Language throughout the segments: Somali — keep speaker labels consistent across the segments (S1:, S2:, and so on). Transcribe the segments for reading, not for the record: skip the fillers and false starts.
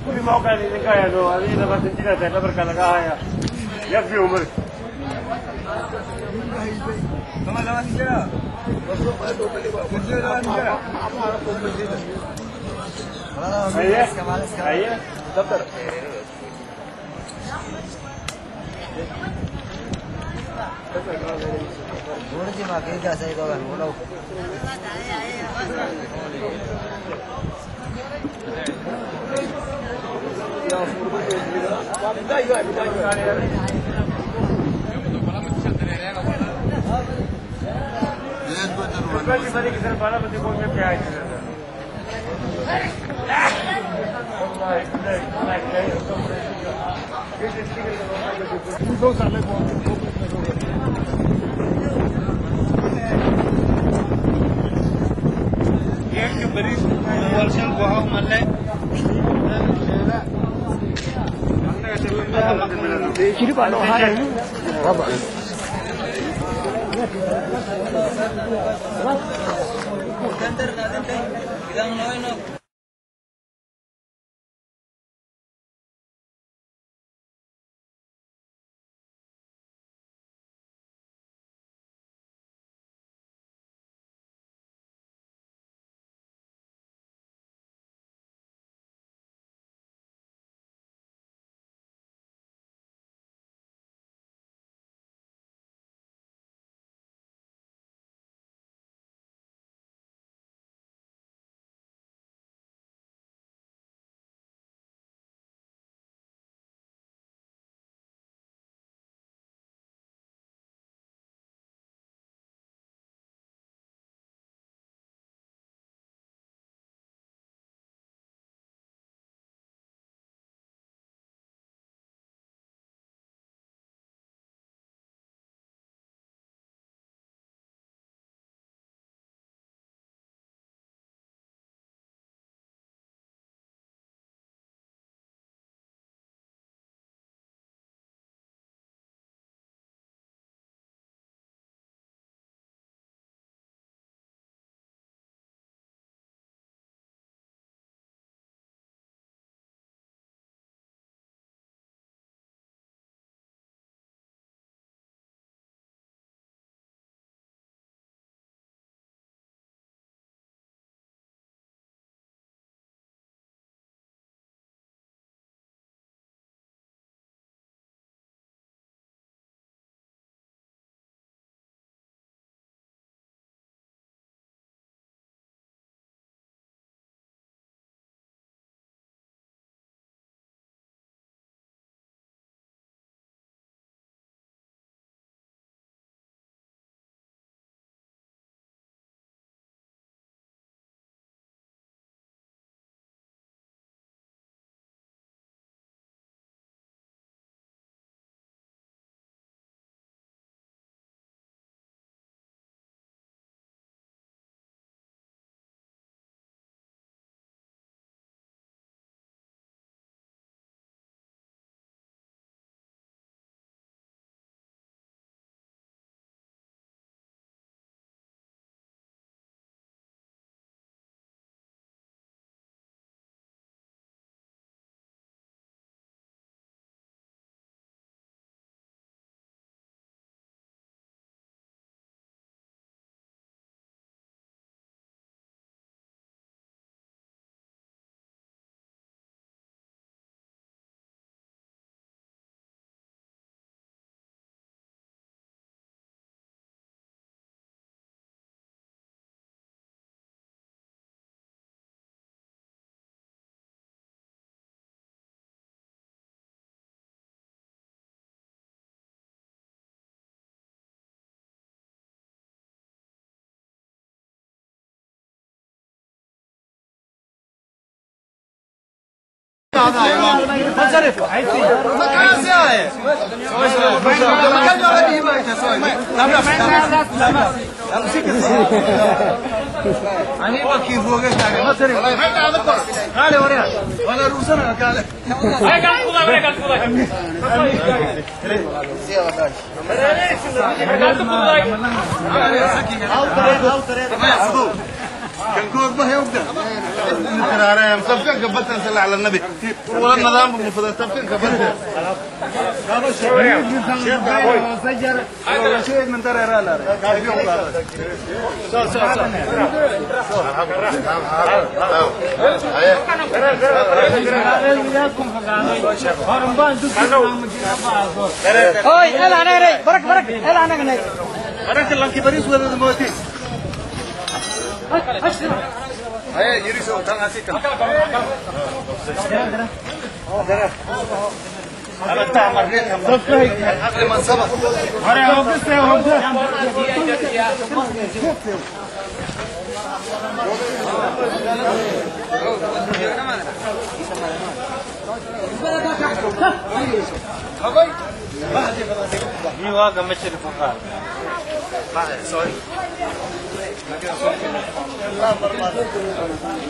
S1: كل موقع اللي كايا لو هذه لما تنتهي هذا بركة لقاها يكفي عمرك. كمان كده. أيه. دفتر.
S2: ورجي ما كيدا سيد الله ولو.
S3: Jadi Pak Nohai ini apa?
S4: كان كود به يبدأ نترارم سبكن كبتن صلى على النبي ولا النظام مفضل سبكن كبتن هذا شيء سجر ولا شيء من ترى لا هيا يريسو تنها سيكا أنا تعمل ريتها قبل ما نسبق هرا هو بس هو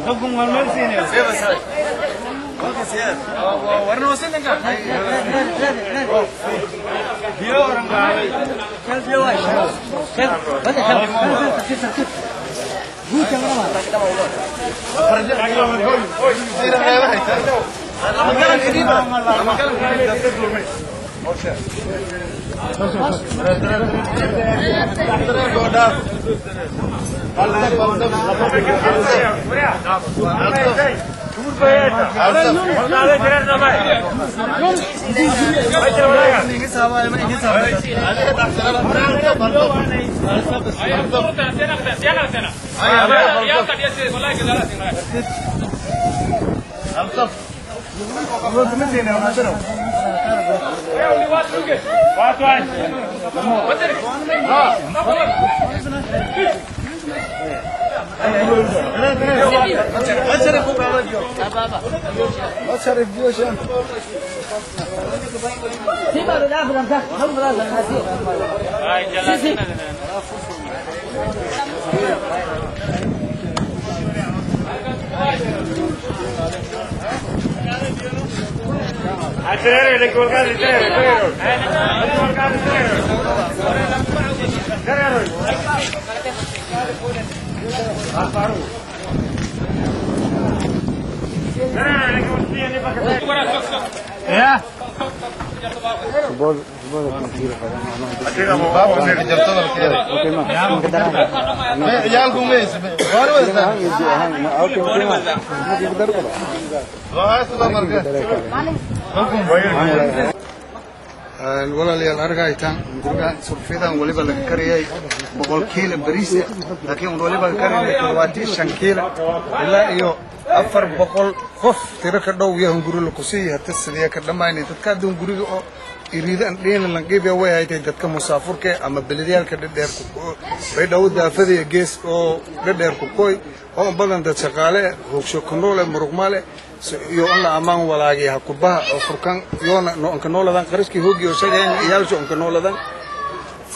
S4: حكم المرسيني سيبا ساي اوكي سياد ورنا وصلنا كان بيو ورنا كل بيو واش كل بس كل هو كاميرا ما فرجع ايوه من هون سير على واحد لما كان قريبه لما كان قريبه اوكي walaalayaal argaytaan guriga surfidan waliba laga kariyay 100 kiilo bariis laakiin waliba kariyay 25 kiilo ilaa iyo 400 qof tiro ka dhow yahan guriga ku sii hata sidii ka dhamaynay dadka doon guriga oo iriidan dheen la qeybiyo way haytay dadka musaafirka ama belediyalka dheer ku way dhaw daafadii gees oo dheer ku koy oo badan dad shaqaale hoogsho kunoole muruqmale iyo alla amaan walaagay ha ku baa oo furkan yoona noonka nooladan qariski hoogiyo shaqeen iyaalsho onka nooladan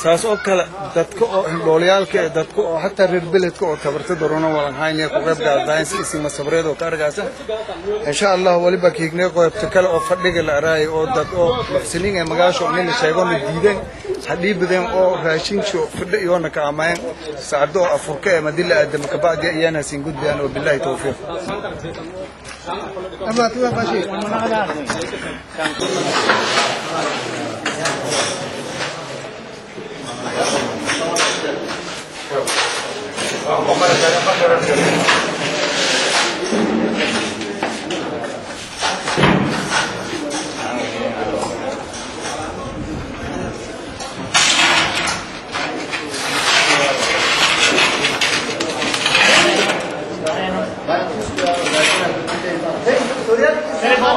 S4: saas oo kale dadka oo indhooliyaalka dadka oo hatta reer beledka oo tabarta darona walan haynay ku qayb gaadaan si masabreed oo ka argaasan insha Allah waliba kiignay qoybta kale oo fadhiga la araay oo dad oo muxsiniin ee magaasho in la sheego la diidan hadii badan oo raashin soo fadhi yoona ka amaan saacado afurka ee madilla aadam ka baadi ayana siin gudbaan oo billahi tawfiiq ama tuwa bashi
S5: Telepon.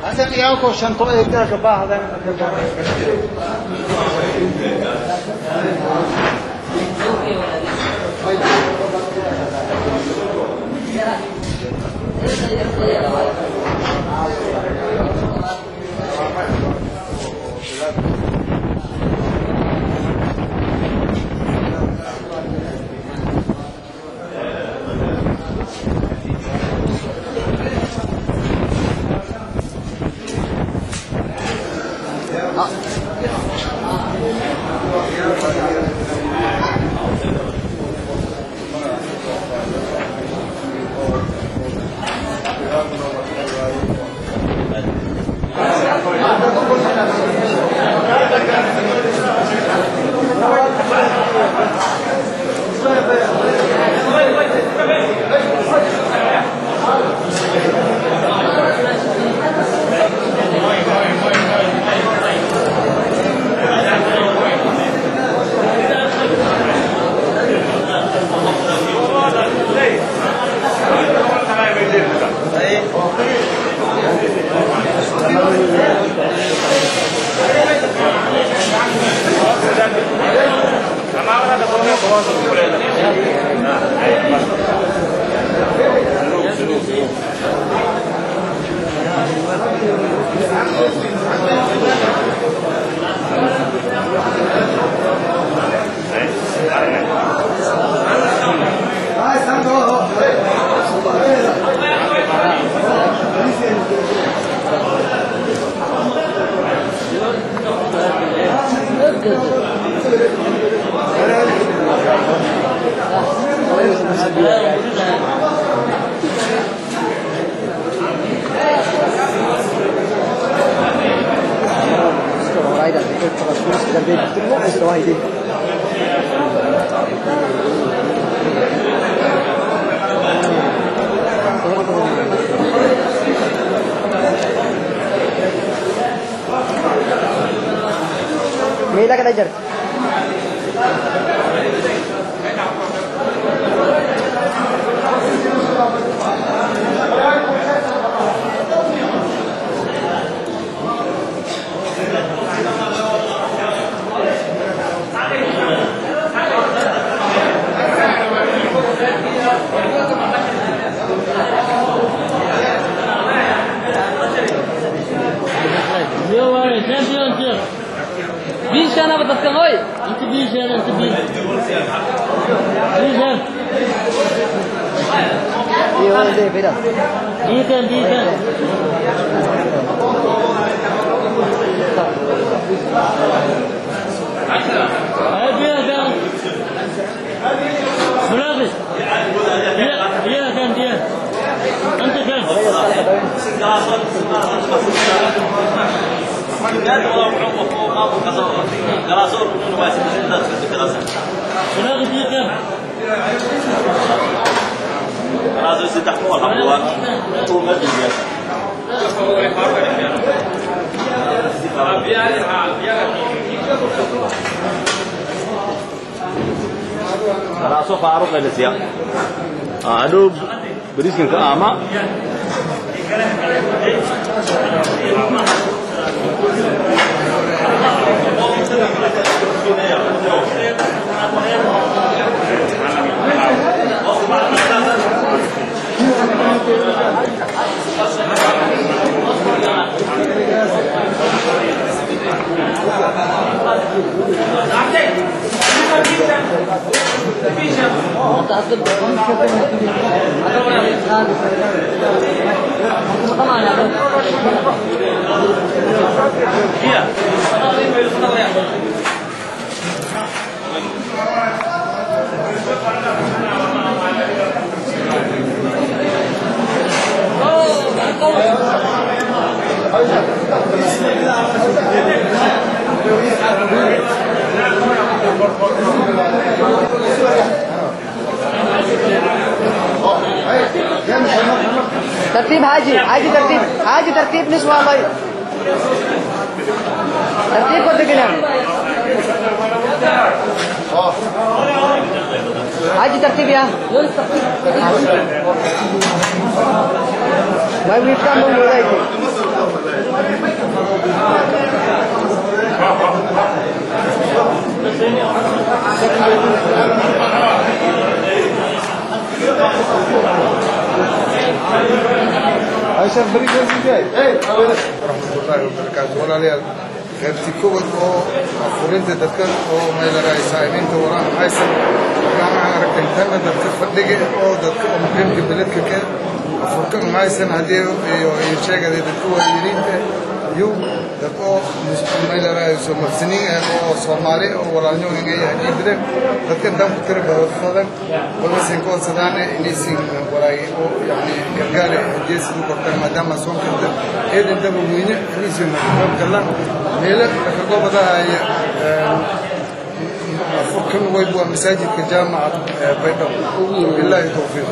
S4: حسن ياكو شنطه يبدأ بعض
S3: Mila ka na dyan.
S5: Bishan apa tak oi? Itu bishan, itu bishan. Bishan.
S3: Iya, deh beda.
S5: Bishan, bishan. Ayo dia. Berapa? Dia kan dia. Ante kan.
S1: Raso Faruk ada siap. Aduh, beriskin ke ama.
S5: Iya.
S2: ترتيب حاجي ترتيب نسوة الله ترتيب قد كنا حاجي ترتيب يا ما يبقى من مولاي
S4: عشان بريق جاي ورحمة الله وبركاته ولا ليال غيرتي كوبد أو أفورنت دكان أو ما إلى رأي سائمين توران حيسن كان عارك إنتنا دكان فدقة أو دكان ممكن كبلت كك أفركم حيسن هديه يشجع هذه الدكتور يرين يو دكتور ما إلى رأي سمسنين أو سومالي أو ولا نيو إنجي هديه دكان دم كتير بهذا ولا سينكون سدانة إنيسين ولا يعني كرجال جيس دوكتور مدام مسون كده إيه ده بمينة إنيسين كلام ميلا كقول بدأ فكر ويبوا مساجد كجامعة بيضاء بالله التوفيق.